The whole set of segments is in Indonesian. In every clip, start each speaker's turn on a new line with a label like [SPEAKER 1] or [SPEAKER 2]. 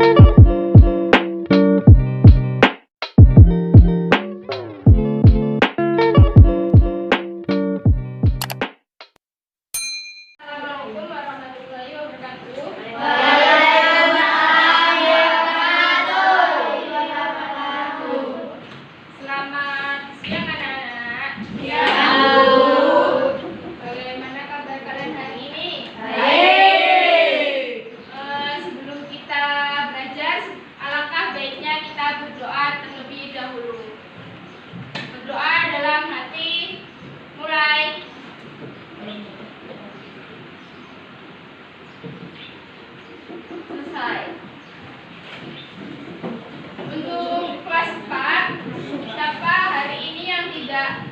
[SPEAKER 1] Assalamualaikum warahmatullahi wabarakatuh. Selamat siang anak-anak. Bagaimana kabar kalian hari ini? Sebelum kita belajar, alangkah baiknya kita berdoa terlebih dahulu. Berdoa dalam hati. Mulai. Selesai. Untuk kelas 4, siapa hari ini yang tidak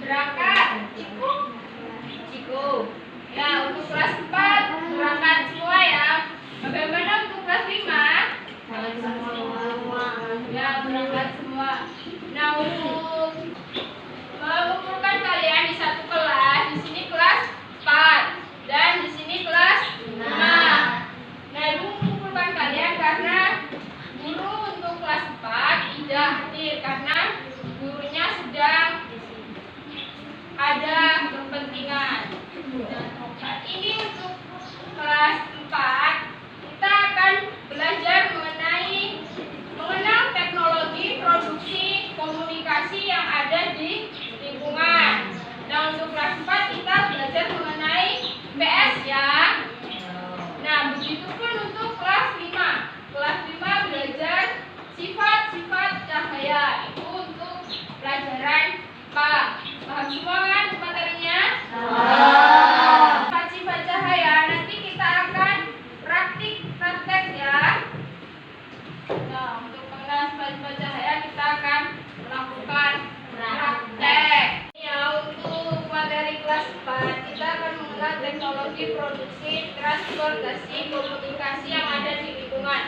[SPEAKER 1] berangkat? Ciku. Ya, untuk kelas 4 berangkat semua ya. Bagaimana untuk kelas 5? Ya, berangkat semua. Nah, untuk mengumpulkan kalian di satu kelas, di sini kelas 4 dan di sini kelas 5. Nah, ibu mengumpulkan kalian karena guru untuk kelas 4 tidak hadir karena gurunya sedang ada kepentingan. Saat ini untuk kelas 4 kita akan belajar mengenal teknologi produksi komunikasi yang ada di lingkungan. Nah, untuk kelas 4 kita belajar mengenai PS ya. Nah, begitupun untuk kelas 5. Kelas 5 belajar sifat-sifat cahaya. Itu untuk pelajaran paham semua kan materinya? Sifat-sifat cahaya nanti kita akan praktek ya. Nah, untuk mengenal sifat-sifat cahaya kita akan melakukan praktek. Ya, untuk materi kelas 4 kita akan mengenal teknologi produksi, transportasi, komunikasi yang ada di lingkungan.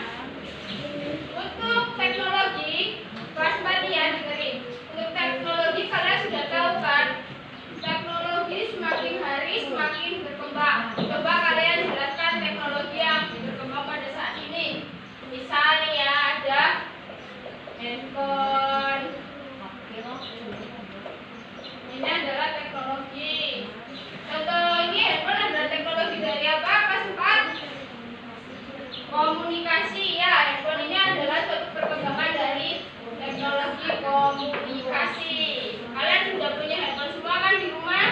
[SPEAKER 1] Untuk teknologi kelas 4 ya, dengerin. Untuk teknologi kalian sudah tahu kan? Teknologi semakin hari semakin berkembang. Coba kalian jelaskan teknologi yang berkembang pada saat ini. Misalnya ya, ada handphone. Ini adalah teknologi. Contoh ini handphone adalah teknologi dari apa? Kelas 4? Komunikasi ya. Handphone ini adalah suatu perkembangan dari teknologi komunikasi. Kalian sudah punya handphone semua kan di rumah?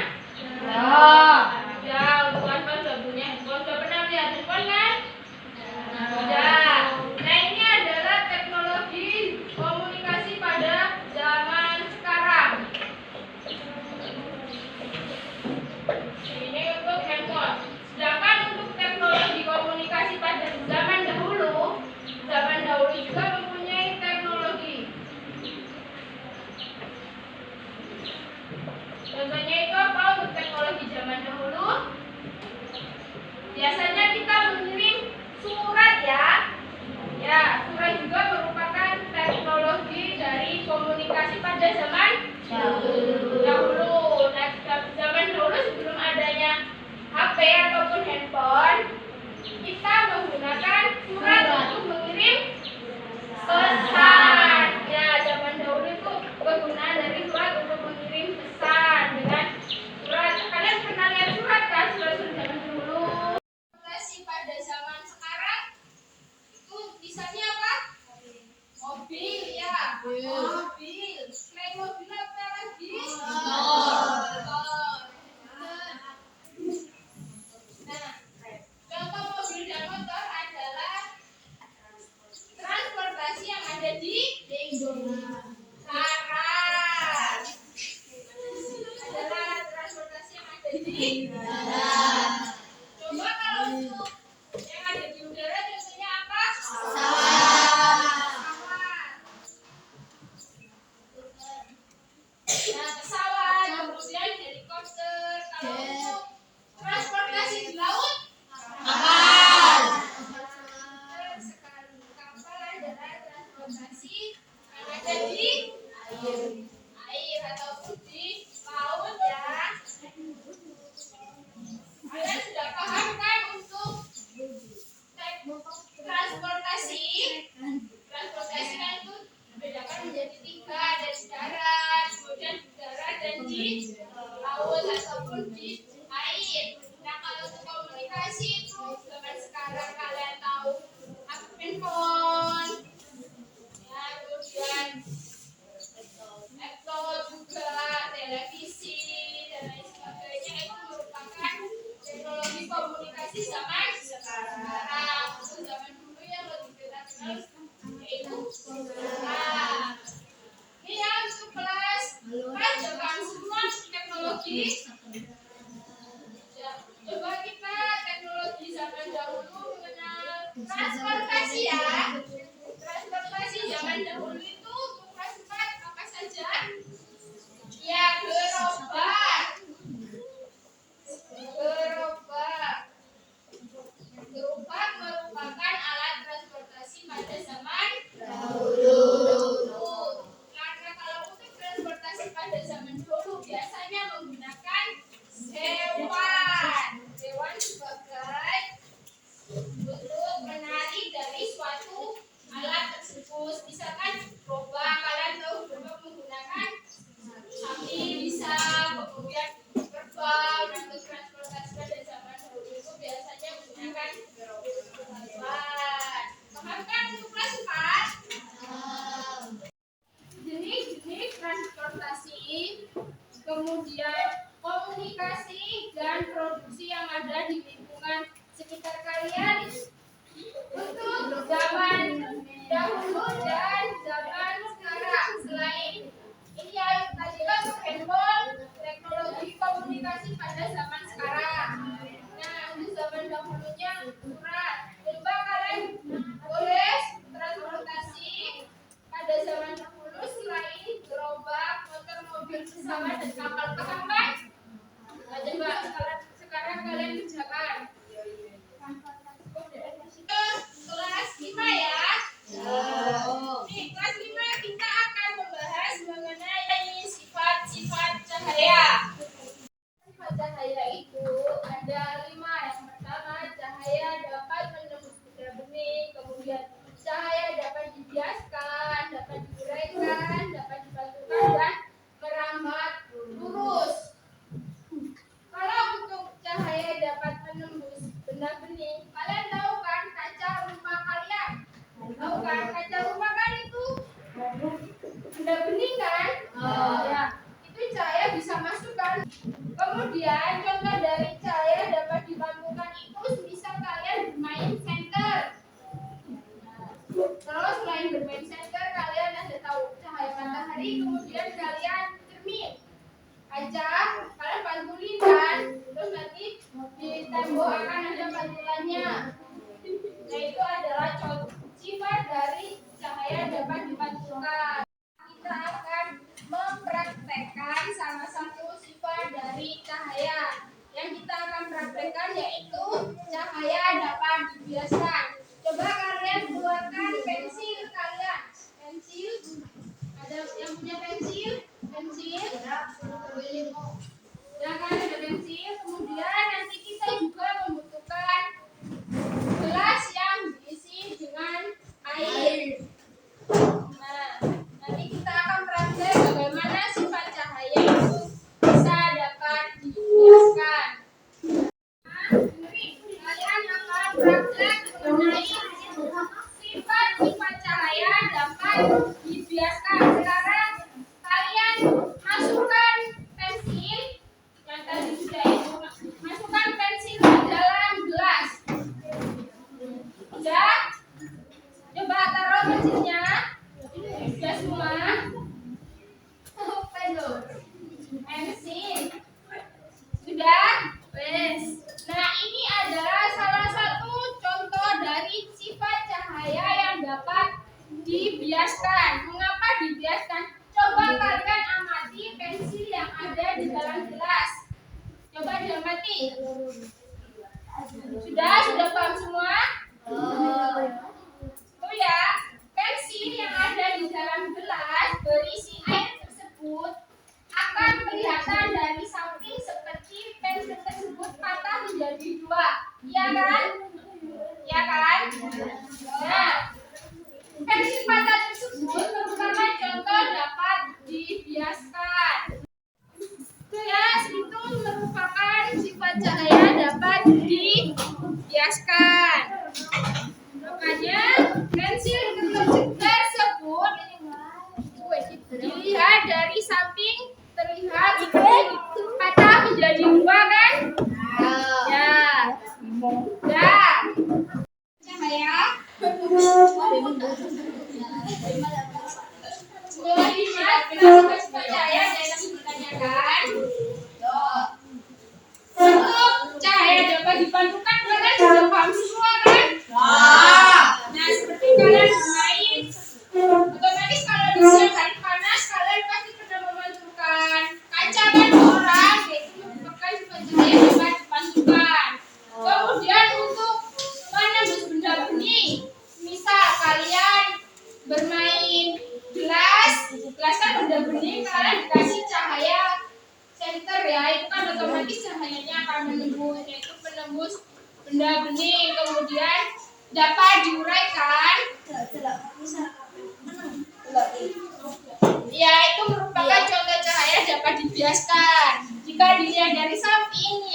[SPEAKER 1] Ya, untuk kelas 4 sudah punya handphone. Sudah pernah lihat handphone kan? Sudah. Nah, ini adalah teknologi komunikasi pada zaman sekarang. Ini untuk handphone. Sedangkan untuk teknologi komunikasi pada zaman dahulu juga mempunyai teknologi. Contohnya itu apa untuk teknologi zaman dahulu? Biasanya kita mengirim surat ya. Ya, surat juga merupakan teknologi dari komunikasi pada zaman dahulu. Nah, zaman dahulu sebelum adanya HP ataupun handphone, kita menggunakan surat untuk mengirim pesan. Ya, zaman dahulu itu penggunaan dari surat untuk mengirim pesan dengan surat. Kalian pernah lihat surat kan? Surat zaman dulu. Pada zaman sekarang itu misalnya apa? Mobil ya. Mobil. Selain mobil apa lagi? Motor. Nah, contoh mobil dan motor adalah transportasi yang ada di lingkungan. Darat. Adalah transportasi yang ada di darat. Coba kalau untuk yang ada di udara contohnya apa? Pesawat. Nah, pesawat, kemudian helikopter. Kalau untuk transportasi di laut, kapal. Sekali kapal adalah transportasi yang ada di air ataupun di laut ya. Kalian sudah paham kan untuk transportasi? misalkan gerobak, kalian tahu gerobak menggunakan sapi bisa, kemudian kerbau dan untuk transportasi pada zaman dahulu itu biasanya menggunakan gerobak. Paham kan untuk kelas 4? Jenis-jenis transportasi, kemudian komunikasi dan produksi yang ada di lingkungan sekitar kalian untuk zaman dahulu dan zaman sekarang. Selain ini ya tadi kan handphone, teknologi komunikasi pada zaman sekarang. Nah untuk zaman dahulunya surat. Coba kalian boleh transportasi pada zaman dahulu selain gerobak, motor, mobil, pesawat dan kapal. Paham kan? Nah, coba sekarang kalian kerjakan. Kelas 5 ya. Nih, kelas 5 kita akan membahas mengenai sifat-sifat cahaya. Sifat cahaya itu ada 5. Yang pertama, cahaya dapat menembus benda bening, kemudian cahaya dapat dibiaskan, dapat diuraikan, dapat dipantulkan dan merambat lurus. Kalau untuk cahaya dapat menembus benda bening, kalian tahu kan kaca rumah kalian? Tahu kan kaca rumah kan itu benda bening kan? Ya, itu cahaya bisa masuk kan? Kemudian contoh dari cahaya dapat dipantulkan itu bisa kalian bermain senter. Terus selain bermain senter, kalian ada tahu cahaya matahari, kemudian kalian cermin. Kaca, kalian pantulin kan? Terus nanti di tembok akan ada pantulannya. Nah itu adalah contoh sifat dari cahaya dapat dipantulkan. Kita akan mempraktekkan salah satu sifat dari cahaya. Yang kita akan praktekkan yaitu cahaya dapat dibiaskan. Coba kalian keluarkan pensil kalian. Pensil, ada yang punya pensil? Pensil. Ya kan ada pensil. Kemudian nanti kita juga membutuhkan gelas yang diisi dengan air. Nah, nanti kita akan praktek bagaimana sifat cahaya itu bisa dapat dibiaskan. Kalian akan praktek mengenai sifat-sifat cahaya dapat dibiaskan. Sekarang kalian masukkan pensil yang tadi sudah itu, masukkan pensil ke dalam gelas. Sudah? Coba taruh pensilnya. Sudah semua? Pensil. Sudah? Wes. Nah, ini adalah salah satu contoh dari sifat cahaya yang dapat dibiaskan. Mengapa dibiaskan? Coba kalian amati pensil yang ada di dalam gelas. Coba diamati. Sudah paham semua? Oh ya, pensil yang ada di dalam gelas berisi air tersebut akan kelihatan dari samping seperti pensil tersebut patah menjadi 2. Iya kan? Iya kan? Nah, pensil patah tersebut merupakan contoh dapat dibiaskan. Itu ya, itu merupakan sifat cahaya dapat dibiaskan. Makanya pensil tersebut dilihat dari samping terlihat patah menjadi 2 kan? Ya. Ya. Cahaya. Melihat kenapa sifat cahaya dapat ditanyakan. Untuk cahaya dapat dipantulkan, kalian sudah paham semua kan? Nah, seperti kalian bermain, otomatis kalau di siang hari panas, kalian pasti pernah memantulkan kaca kan orang, yaitu merupakan sifat cahaya dapat dipantulkan. Kemudian untuk menembus benda bening, misal kalian bermain gelas kan benda bening, kalian dikasih cahaya senter ya, itu kan otomatis cahayanya akan menembus, yaitu menembus benda bening, kemudian dapat diuraikan Ya, itu merupakan contoh cahaya dapat dibiaskan. Jika dilihat dari samping,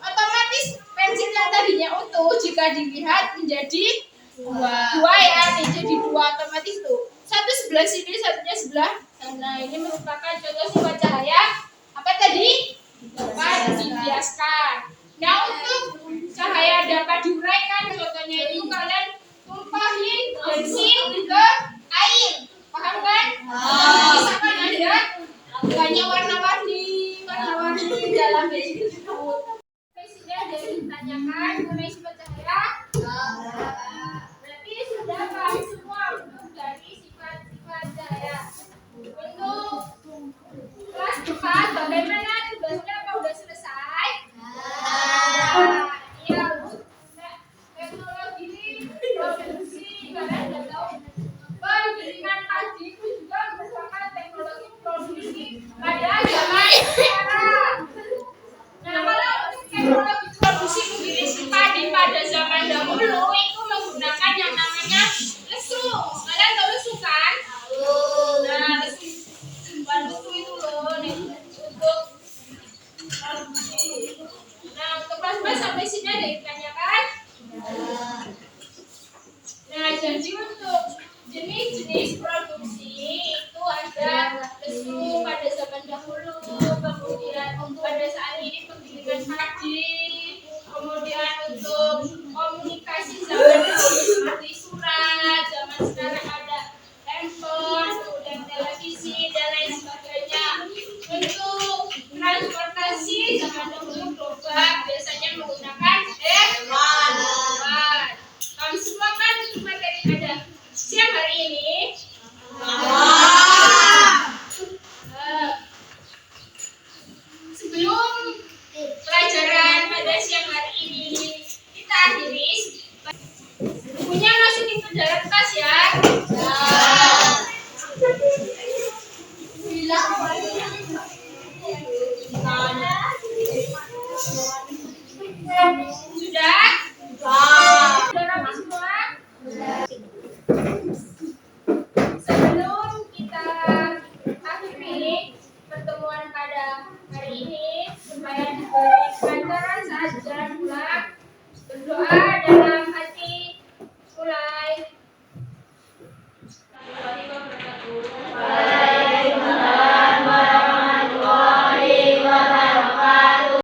[SPEAKER 1] otomatis pensil yang tadinya utuh jika dilihat menjadi dua ya, jadi dua otomatis tuh. Satu sebelah sini, satunya sebelah sana. Ini merupakan contoh sifat cahaya apa tadi? Dapat dibiaskan. Nah, untuk cahaya dapat diuraikan, contohnya ini